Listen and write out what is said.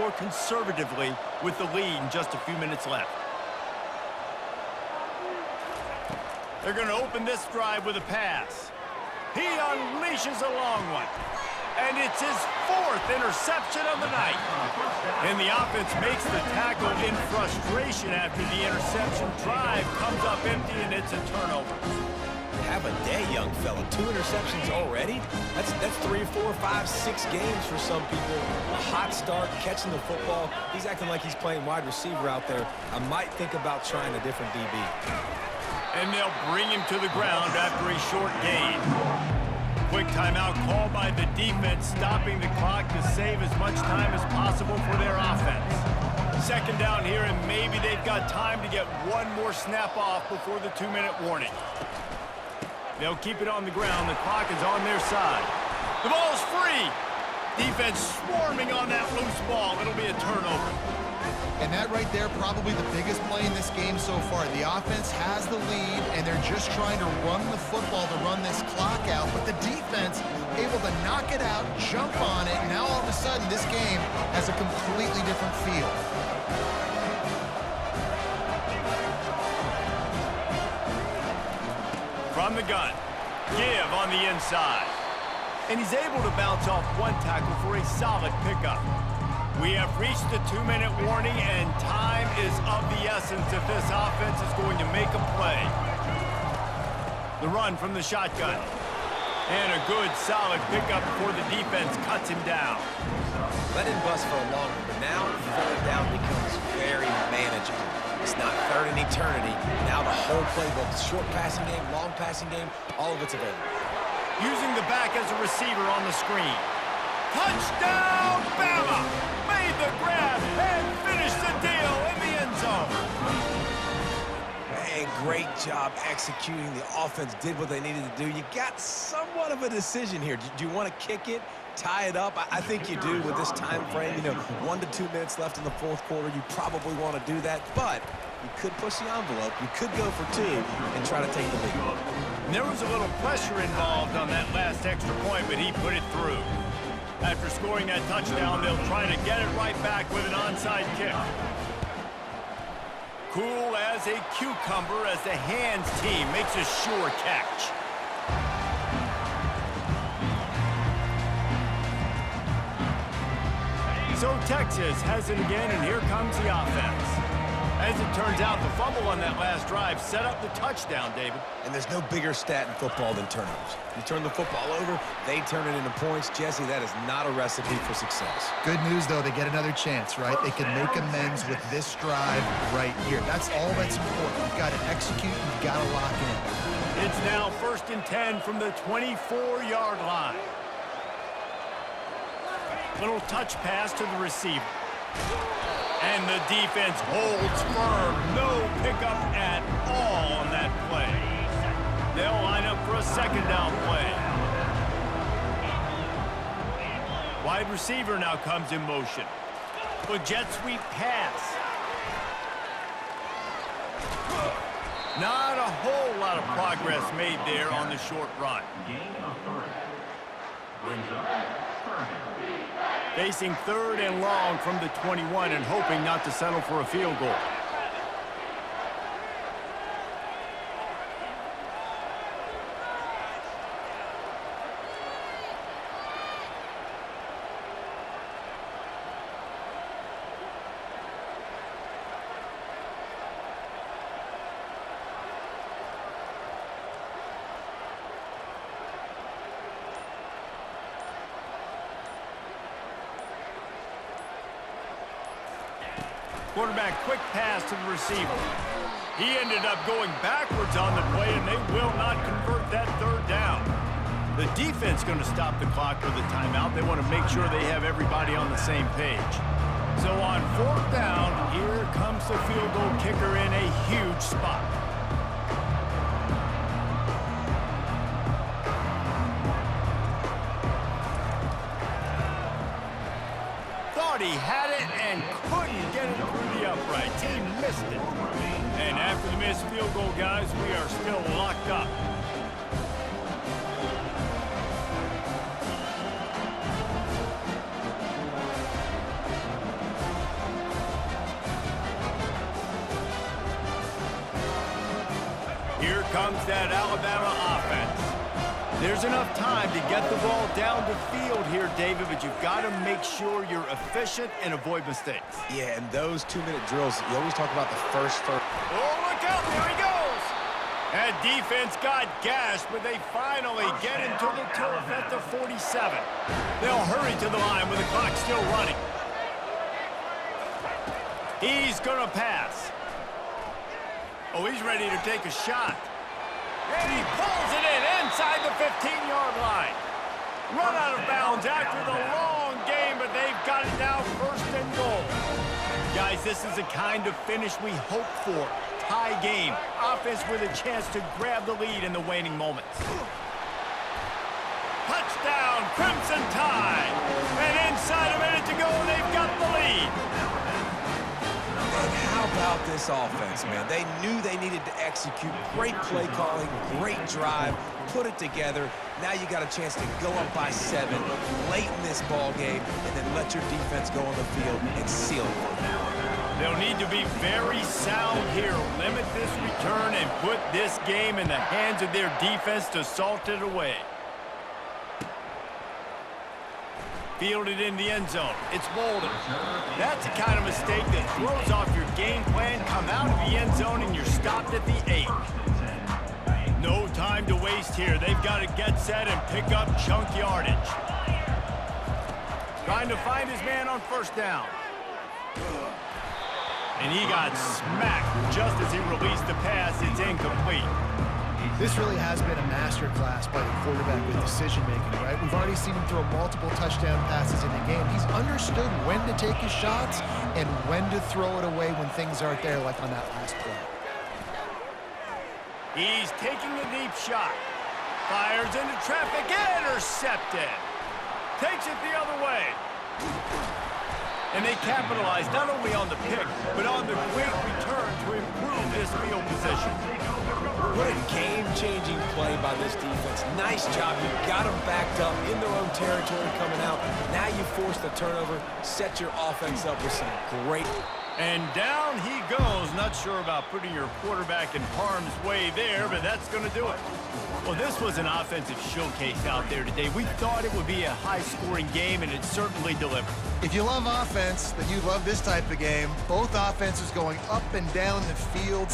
more conservatively with the lead and just a few minutes left. They're going to open this drive with a pass. He unleashes a long one. And it's his 4th interception of the night. And the offense makes the tackle in frustration after the interception. Drive comes up empty, and it's a turnover. Have a day, young fella. 2 interceptions already? That's 3, 4, 5, 6 games for some people. A hot start, catching the football. He's acting like he's playing wide receiver out there. I might think about trying a different DB. And they'll bring him to the ground after a short gain. Quick timeout called by the defense, stopping the clock to save as much time as possible for their offense. Second down here, and maybe they've got time to get one more snap off before the 2-minute warning. They'll keep it on the ground. The clock is on their side. The ball's free. Defense swarming on that loose ball. It'll be a turnover. And that right there, probably the biggest play in this game so far. The offense has the lead, and they're just trying to run the football to run this clock out. But the defense able to knock it out, jump on it. Now all of a sudden, this game has a completely different feel. From the gun, give on the inside. And he's able to bounce off one tackle for a solid pickup. We have reached the 2-minute warning, and time is of the essence if this offense is going to make a play. The run from the shotgun. And a good, solid pickup before the defense cuts him down. Let him bust for a long one, but now 3rd down becomes very manageable. It's not 3rd and eternity. Now the whole playbook, short passing game, long passing game, all of it's available. Using the back as a receiver on the screen. Touchdown, Bama! Made the grab and finished the deal in the end zone. Man, great job executing. The offense did what they needed to do. You got somewhat of a decision here. Do you want to kick it, tie it up? I think you do with this time frame. You know, 1 to 2 minutes left in the 4th quarter. You probably want to do that, but you could push the envelope. You could go for 2 and try to take the lead. And there was a little pressure involved on that last extra point, but he put it through. After scoring that touchdown, they'll try to get it right back with an onside kick. Cool as a cucumber as the hands team makes a sure catch. So Texas has it again, and here comes the offense. As it turns out, the fumble on that last drive set up the touchdown, David. And there's no bigger stat in football than turnovers. You turn the football over, they turn it into points. Jesse, that is not a recipe for success. Good news, though, they get another chance, right? They can make amends with this drive right here. That's all that's important. You've got to execute, you've got to lock in. It's now 1st and 10 from the 24-yard line. Little touch pass to the receiver. And the defense holds firm. No pickup at all on that play. They'll line up for a 2nd down play. Wide receiver now comes in motion. A jet sweep pass. Not a whole lot of progress made there on the short run. Facing 3rd and long from the 21 and hoping not to settle for a field goal. Quarterback quick pass to the receiver. He ended up going backwards on the play, and they will not convert that 3rd down. The defense going to stop the clock with a timeout. They want to make sure they have everybody on the same page. So on 4th down, here comes the field goal kicker in a huge spot. Thought he had it and couldn't get it through the uprights. He missed it. And after the missed field goal, guys, we are still locked up. comes that Alabama offense. There's enough time to get the ball down the field here, David, but you've got to make sure you're efficient and avoid mistakes. Yeah, and those 2-minute drills, you always talk about the first. Oh, look out, there he goes! That defense got gashed, but they finally get into the turf at the 47. They'll hurry to the line with the clock still running. He's going to pass. Oh, he's ready to take a shot. And he pulls it in inside the 15-yard line. Run out of bounds after the long game, but they've got it now first and goal. Guys, this is the kind of finish we hope for. Tie game. Offense with a chance to grab the lead in the waning moments. Touchdown, Crimson Tide. And inside a minute to go, they've got the lead. And how about this offense, man? They knew they needed to execute. Great play calling, great drive, put it together. Now you got a chance to go up by 7 late in this ball game and then let your defense go on the field and seal it. They'll need to be very sound here. Limit this return and put this game in the hands of their defense to salt it away. Fielded in the end zone. It's Bolden. That's the kind of mistake that throws off your game plan. Come out of the end zone and you're stopped at the 8. No time to waste here. They've got to get set and pick up chunk yardage. Trying to find his man on first down. And he got smacked just as he released the pass. It's incomplete. This really has been a masterclass by the quarterback with decision-making, right? We've already seen him throw multiple touchdown passes in the game. He's understood when to take his shots and when to throw it away when things aren't there, like on that last play. He's taking a deep shot. Fires into traffic. Intercepted. Takes it the other way. And they capitalize not only on the pick, but on the quick return to improve this field position. What a game-changing play by this defense. Nice job. You got them backed up in their own territory coming out. Now you force the turnover, set your offense up with some great... And down he goes. Not sure about putting your quarterback in harm's way there, but that's going to do it. Well, this was an offensive showcase out there today. We thought it would be a high-scoring game, and it certainly delivered. If you love offense, then you love this type of game. Both offenses going up and down the field,